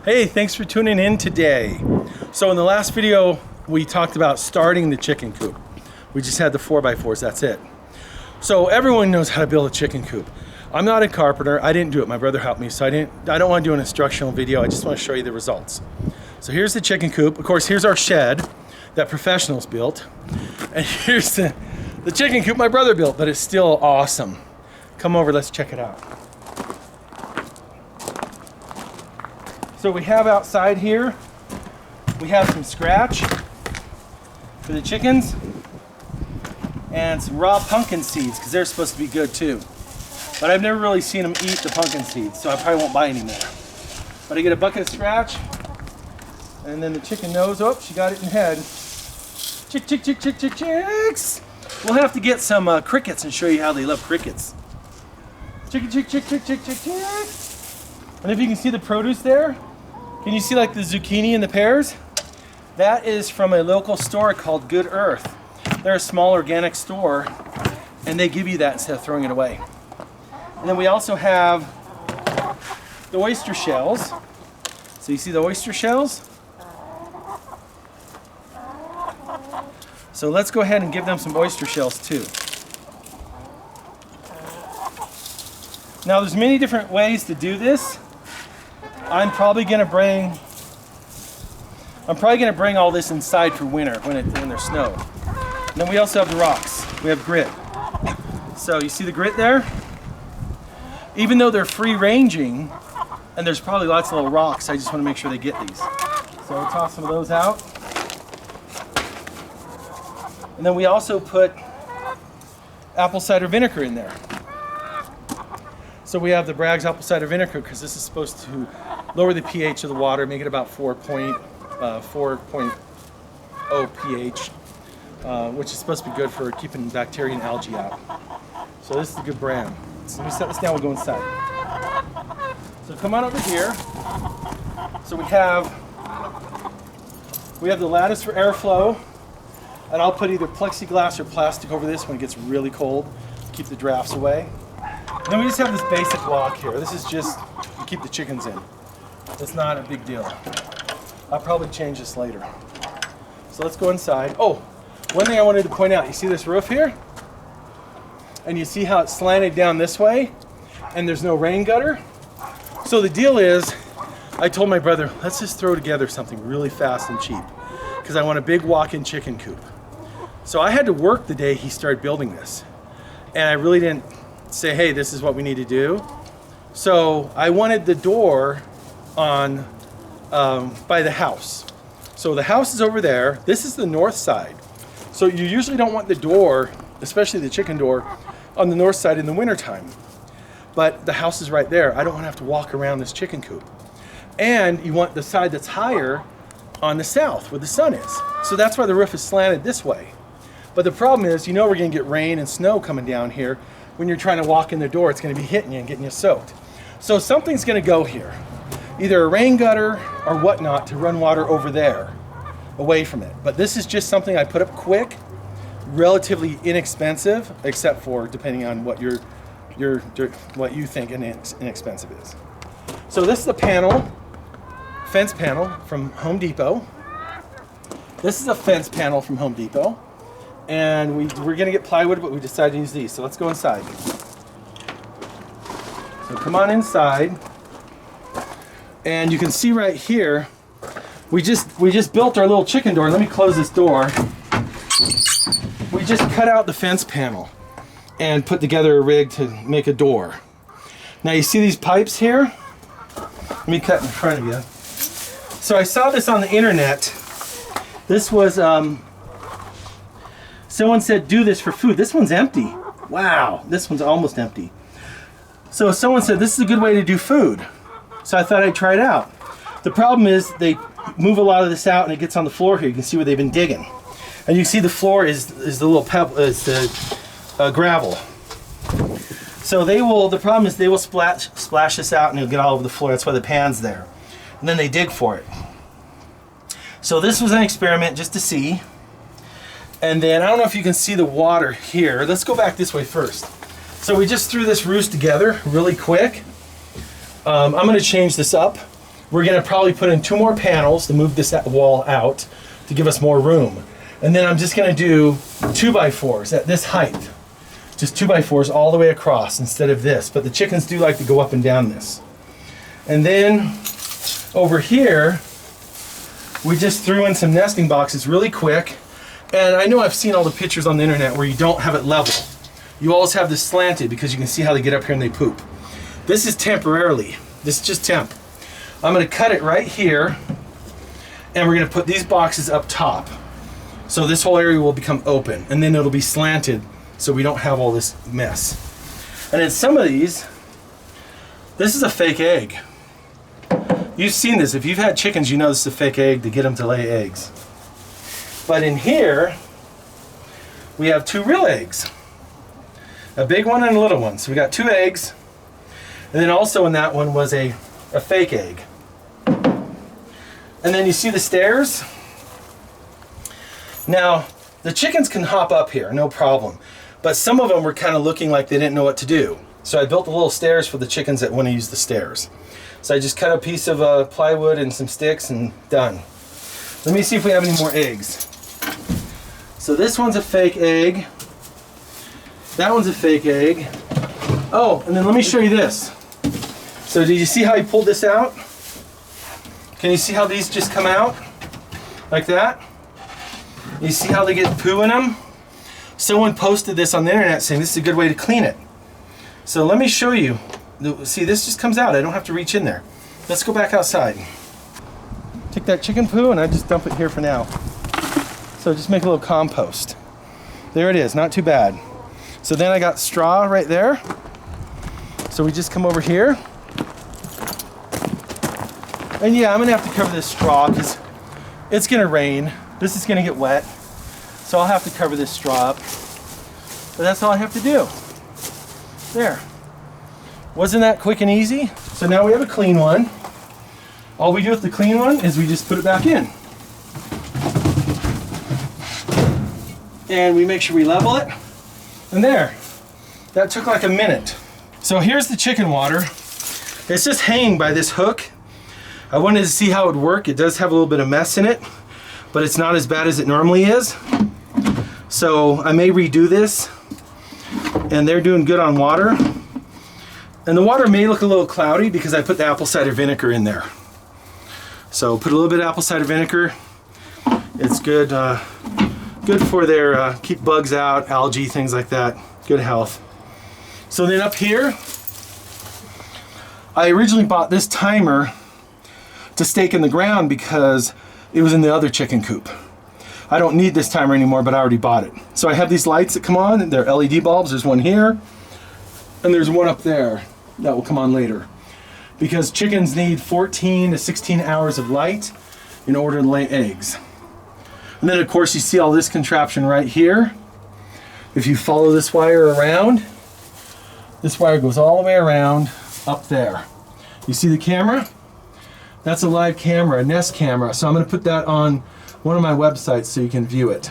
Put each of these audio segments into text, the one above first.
Hey, thanks for tuning in today. So in the last video, we talked about starting the chicken coop. We just had the 4x4s, that's it. So everyone knows how to build a chicken coop. I'm not a carpenter, I didn't do it, my brother helped me, so I don't want to do an instructional video, I just want to show you the results. So here's the chicken coop. Of course, here's our shed that professionals built. And here's the chicken coop my brother built, but it's still awesome. Come over, let's check it out. So we have outside here, we have some scratch for the chickens and some raw pumpkin seeds because they're supposed to be good too. But I've never really seen them eat the pumpkin seeds, so I probably won't buy any more. But I get a bucket of scratch and then the chicken knows, oh, she got it in the head. Chicks! We'll have to get some crickets and show you how they love crickets. Chick. And if you can see the produce there, can you see like the zucchini and the pears? That is from a local store called Good Earth. They're a small organic store and they give you that instead of throwing it away. And then we also have the oyster shells. So you see the oyster shells? So let's go ahead and give them some oyster shells too. Now there's many different ways to do this. I'm probably gonna bring all this inside for winter when there's snow. And then we also have the rocks. We have grit. So you see the grit there? Even though they're free ranging and there's probably lots of little rocks, I just want to make sure they get these. So I'll toss some of those out. And then we also put apple cider vinegar in there. So we have the Bragg's apple cider vinegar because this is supposed to lower the pH of the water, make it about 4.0 pH, which is supposed to be good for keeping bacteria and algae out. So this is a good brand. So let me set this down, we'll go inside. So come on over here. So we have the lattice for airflow, and I'll put either plexiglass or plastic over this when it gets really cold, keep the drafts away. And then we just have this basic block here. This is just to keep the chickens in. It's not a big deal. I'll probably change this later. So let's go inside. Oh, one thing I wanted to point out. You see this roof here? And you see how it's slanted down this way? And there's no rain gutter? So the deal is, I told my brother, let's just throw together something really fast and cheap because I want a big walk-in chicken coop. So I had to work the day he started building this. And I really didn't say, hey, this is what we need to do. So I wanted the door on by the house. So the house is over there. This is the north side. So you usually don't want the door, especially the chicken door, on the north side in the wintertime. But the house is right there. I don't want to have to walk around this chicken coop. And you want the side that's higher on the south where the sun is. So that's why the roof is slanted this way. But the problem is, you know we're going to get rain and snow coming down here. When you're trying to walk in the door, it's going to be hitting you and getting you soaked. So something's going to go here. Either a rain gutter or whatnot to run water over there, away from it. But this is just something I put up quick, relatively inexpensive, except for depending on what what you think inexpensive is. So this is a panel, fence panel from Home Depot. This is a fence panel from Home Depot. And we're gonna get plywood, but we decided to use these. So let's go inside. So come on inside. And you can see right here, we just built our little chicken door. Let me close this door. We just cut out the fence panel and put together a rig to make a door. Now you see these pipes here? Let me cut in front of you. So I saw this on the internet. This was, someone said do this for food. This one's empty. Wow, this one's almost empty. So someone said this is a good way to do food. So I thought I'd try it out. The problem is they move a lot of this out and it gets on the floor here. You can see where they've been digging. And you can see the floor is the little pebble, is the gravel. So the problem is they will splash this out and it'll get all over the floor. That's why the pan's there. And then they dig for it. So this was an experiment just to see. And then I don't know if you can see the water here. Let's go back this way first. So we just threw this roost together really quick. I'm going to change this up we're gonna probably put in 2 more panels to move this wall out to give us more room. And then I'm just gonna do 2x4s at this height. Just 2x4s all the way across instead of this. But the chickens do like to go up and down this. And then over here, we just threw in some nesting boxes really quick. And I know I've seen all the pictures on the internet where you don't have it level. You always have this slanted because you can see how they get up here and they poop. This is temporarily. This is just temp. I'm gonna cut it right here, and we're gonna put these boxes up top. So this whole area will become open, and then it'll be slanted so we don't have all this mess. And then some of these, this is a fake egg. You've seen this. If you've had chickens, you know this is a fake egg to get them to lay eggs. But in here, we have 2 real eggs. A big one and a little one. So we got 2 eggs. And then also in that one was a fake egg. And then you see the stairs? Now, the chickens can hop up here, no problem. But some of them were kind of looking like they didn't know what to do. So I built the little stairs for the chickens that want to use the stairs. So I just cut a piece of plywood and some sticks and done. Let me see if we have any more eggs. So this one's a fake egg. That one's a fake egg. Oh, and then let me show you this. So did you see how he pulled this out? Can you see how these just come out? Like that? You see how they get poo in them? Someone posted this on the internet saying this is a good way to clean it. So let me show you. See, this just comes out. I don't have to reach in there. Let's go back outside. Take that chicken poo and I just dump it here for now. So just make a little compost. There it is, not too bad. So then I got straw right there. So we just come over here. And yeah, I'm gonna have to cover this straw because it's gonna rain. This is gonna get wet. So I'll have to cover this straw up. But that's all I have to do. There. Wasn't that quick and easy? So now we have a clean one. All we do with the clean one is we just put it back in. And we make sure we level it. And there. That took like a minute. So here's the chicken water. It's just hanging by this hook. I wanted to see how it would work. It does have a little bit of mess in it, but it's not as bad as it normally is. So I may redo this. And they're doing good on water. And the water may look a little cloudy because I put the apple cider vinegar in there. So put a little bit of apple cider vinegar. It's good, good for their keep bugs out, algae, things like that. Good health. So then up here, I originally bought this timer to stake in the ground because it was in the other chicken coop. I don't need this timer anymore, but I already bought it. So I have these lights that come on, they're LED bulbs. There's one here, and there's one up there that will come on later. Because chickens need 14 to 16 hours of light in order to lay eggs. And then of course you see all this contraption right here. If you follow this wire around, this wire goes all the way around up there. You see the camera? That's a live camera, a Nest camera. So I'm gonna put that on one of my websites so you can view it.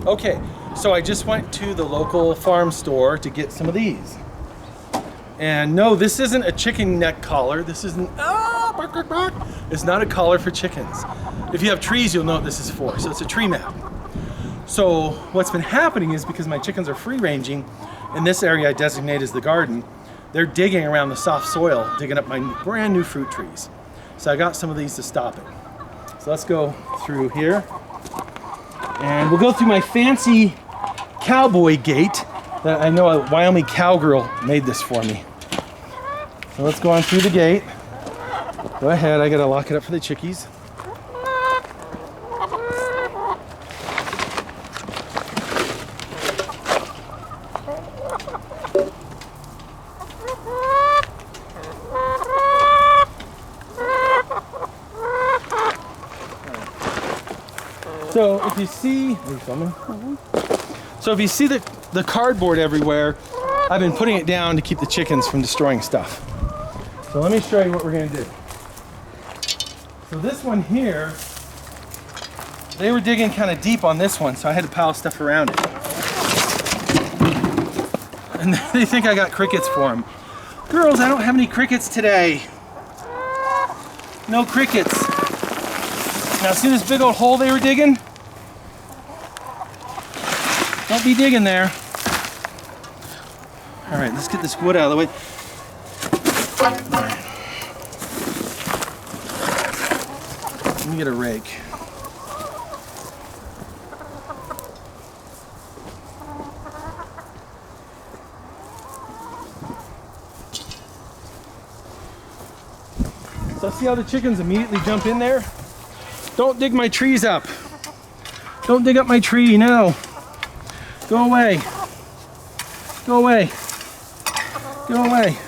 Okay, so I just went to the local farm store to get some of these. And no, this isn't a chicken neck collar. This isn't, bark, bark, bark. It's not a collar for chickens. If you have trees, you'll know what this is for. So it's a tree mat. So what's been happening is because my chickens are free ranging, in this area I designate as the garden, they're digging around the soft soil, digging up my brand new fruit trees. So I got some of these to stop it. So let's go through here. And we'll go through my fancy cowboy gate that I know a Wyoming cowgirl made this for me. So let's go on through the gate. Go ahead, I gotta lock it up for the chickies. So if you see, are you filming? So if you see the cardboard everywhere, I've been putting it down to keep the chickens from destroying stuff. So let me show you what we're gonna do. So this one here, they were digging kind of deep on this one, so I had to pile stuff around it. And they think I got crickets for them. Girls, I don't have any crickets today. No crickets. Now see this big old hole they were digging? Don't be digging there. All right, let's get this wood out of the way. All right. Let me get a rake. So see how the chickens immediately jump in there? Don't dig my trees up. Don't dig up my tree, no. Go away. Go away. Go away.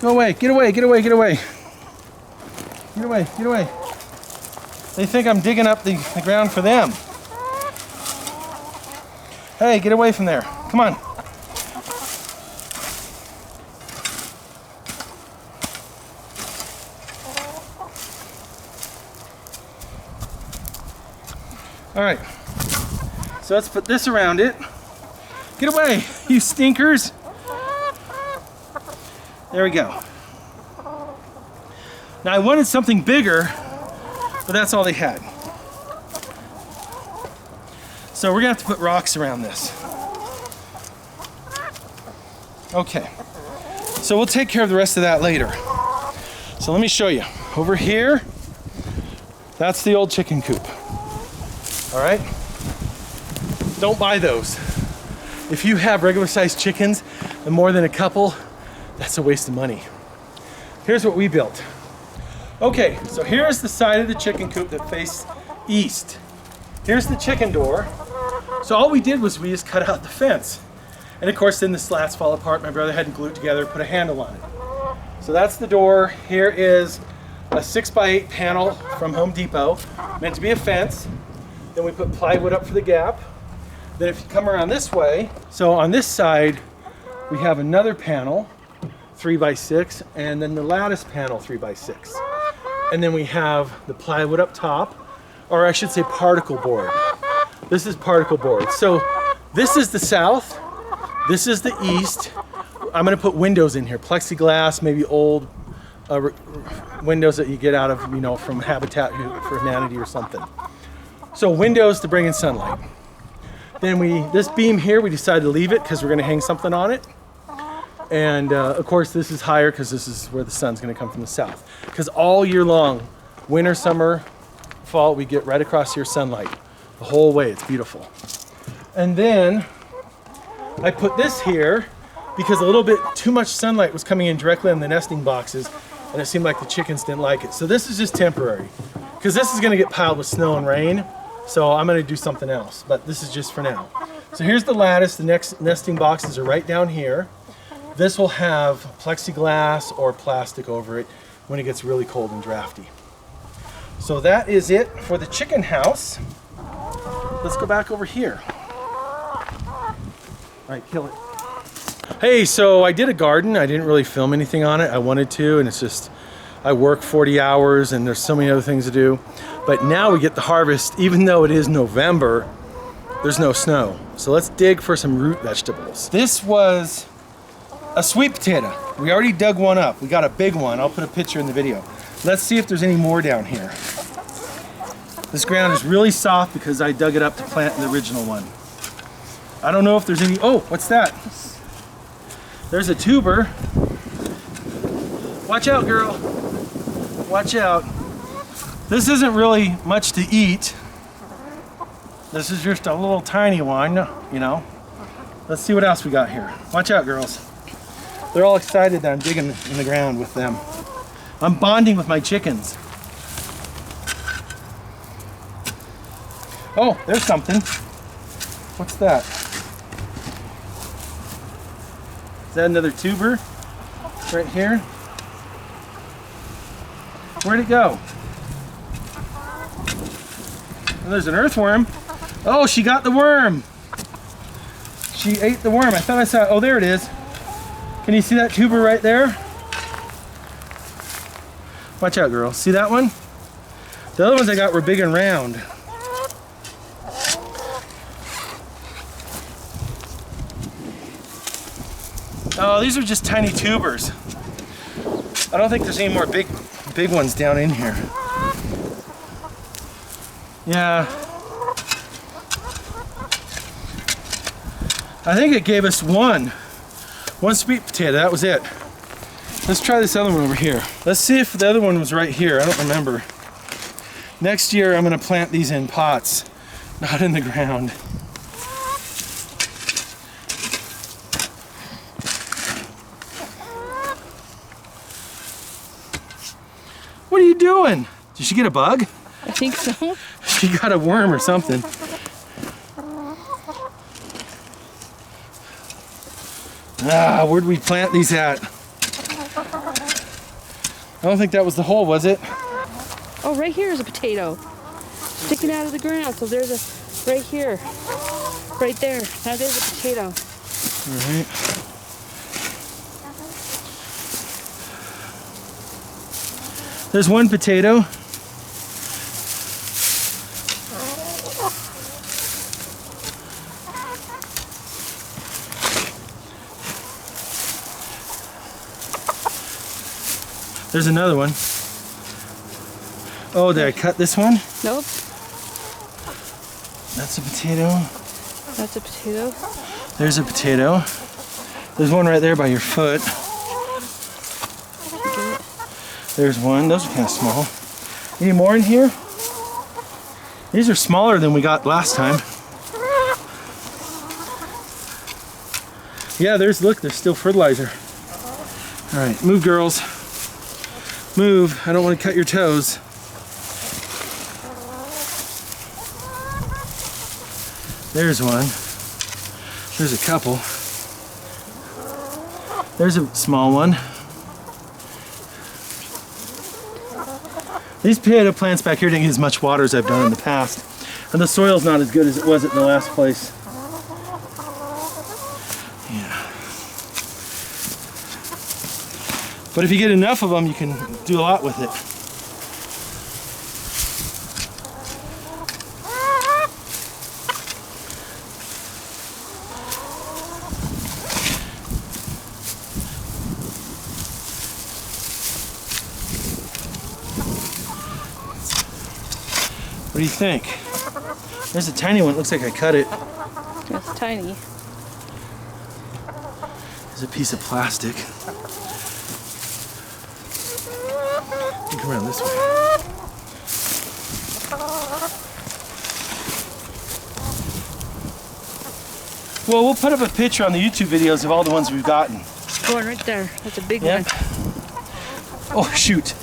Go away. Get away, get away, get away. Get away, get away. They think I'm digging up the ground for them. Hey, get away from there. Come on. All right, so let's put this around it. Get away, you stinkers. There we go. Now I wanted something bigger, but that's all they had. So we're gonna have to put rocks around this. Okay, so we'll take care of the rest of that later. So let me show you. Over here, that's the old chicken coop. All right? Don't buy those. If you have regular sized chickens and more than a couple, that's a waste of money. Here's what we built. Okay, so here's the side of the chicken coop that faced east. Here's the chicken door. So all we did was we just cut out the fence. And of course then the slats fall apart. My brother had to glue it together, put a handle on it. So that's the door. Here is a 6x8 panel from Home Depot, meant to be a fence. Then we put plywood up for the gap. Then if you come around this way, so on this side, we have another panel, 3x6, and then the lattice panel, 3x6. And then we have the plywood up top, or I should say particle board. This is particle board. So this is the south, this is the east. I'm gonna put windows in here, plexiglass, maybe old windows that you get out of, you know, from Habitat for Humanity or something. So windows to bring in sunlight. Then this beam here, we decided to leave it because we're gonna hang something on it. And of course this is higher because this is where the sun's gonna come from the south. Because all year long, winter, summer, fall, we get right across here sunlight. The whole way, it's beautiful. And then I put this here because a little bit too much sunlight was coming in directly on the nesting boxes and it seemed like the chickens didn't like it. So this is just temporary because this is gonna get piled with snow and rain. So I'm gonna do something else, but this is just for now. So here's the lattice. The next nesting boxes are right down here. This will have plexiglass or plastic over it when it gets really cold and drafty. So that is it for the chicken house. Let's go back over here. All right, kill it. Hey, so I did a garden. I didn't really film anything on it. I wanted to, and it's just, I work 40 hours and there's so many other things to do. But now we get the harvest, even though it is November, there's no snow. So let's dig for some root vegetables. This was a sweet potato. We already dug one up. We got a big one. I'll put a picture in the video. Let's see if there's any more down here. This ground is really soft because I dug it up to plant the original one. I don't know if there's any, oh, what's that? There's a tuber. Watch out, girl. Watch out. This isn't really much to eat. This is just a little tiny one, you know. Let's see what else we got here. Watch out, girls. They're all excited that I'm digging in the ground with them. I'm bonding with my chickens. Oh, there's something. What's that? Is that another tuber? Right here? Where'd it go? Oh, there's an earthworm. Oh, she got the worm. She ate the worm. I thought I saw, oh, there it is. Can you see that tuber right there? Watch out, girl. See that one? The other ones I got were big and round. Oh, these are just tiny tubers. I don't think there's any more big big ones down in here. Yeah. I think it gave us one sweet potato. That was it. Let's try this other one over here. Let's see if the other one was right here. I don't remember. Next year I'm gonna plant these in pots, not in the ground. What are you doing? Did she get a bug? I think so. She got a worm or something. Ah, where'd we plant these at? I don't think that was the hole, was it? Oh, right here is a potato sticking out of the ground. So there's a, right here, right there. That is a potato. All right. There's one potato. There's another one. Oh, did I cut this one? Nope. That's a potato. That's a potato. There's a potato. There's one right there by your foot. There's one. Those are kind of small. Any more in here? These are smaller than we got last time. Yeah, look, there's still fertilizer. All right, move, girls. Move. I don't want to cut your toes. There's one. There's a couple. There's a small one. These potato plants back here didn't get as much water as I've done in the past. And the soil's not as good as it was at the last place. Yeah. But if you get enough of them, you can do a lot with it. What do you think? There's a tiny one. Looks like I cut it. It's tiny. There's a piece of plastic. Come around this way. Well, we'll put up a picture on the YouTube videos of all the ones we've gotten. Going right there. That's a big Yep. one. Oh, shoot.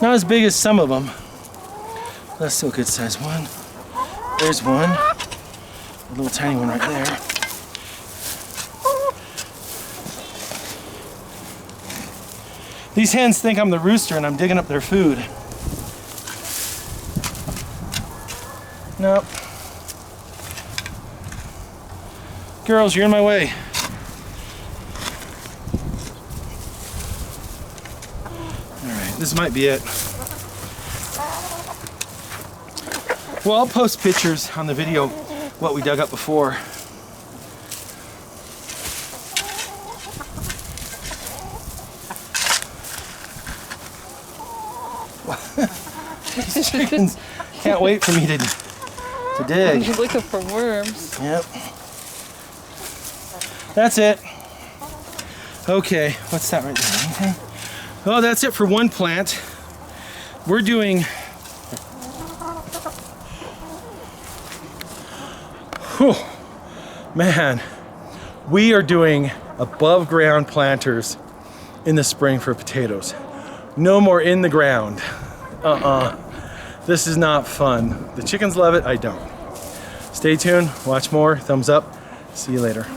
Not as big as some of them. That's still a good size one. There's one. A little tiny one right there. These hens think I'm the rooster and I'm digging up their food. Nope. Girls, you're in my way. Alright, this might be it. Well, I'll post pictures on the video what we dug up before. These chickens can't wait for me to dig. You're looking for worms. Yep. That's it. Okay, what's that right there? Okay. Oh, that's it for one plant. We're doing... Whew. Man, we are doing above ground planters in the spring for potatoes. No more in the ground. This is not fun. The chickens love it, I don't. Stay tuned, watch more, thumbs up. See you later.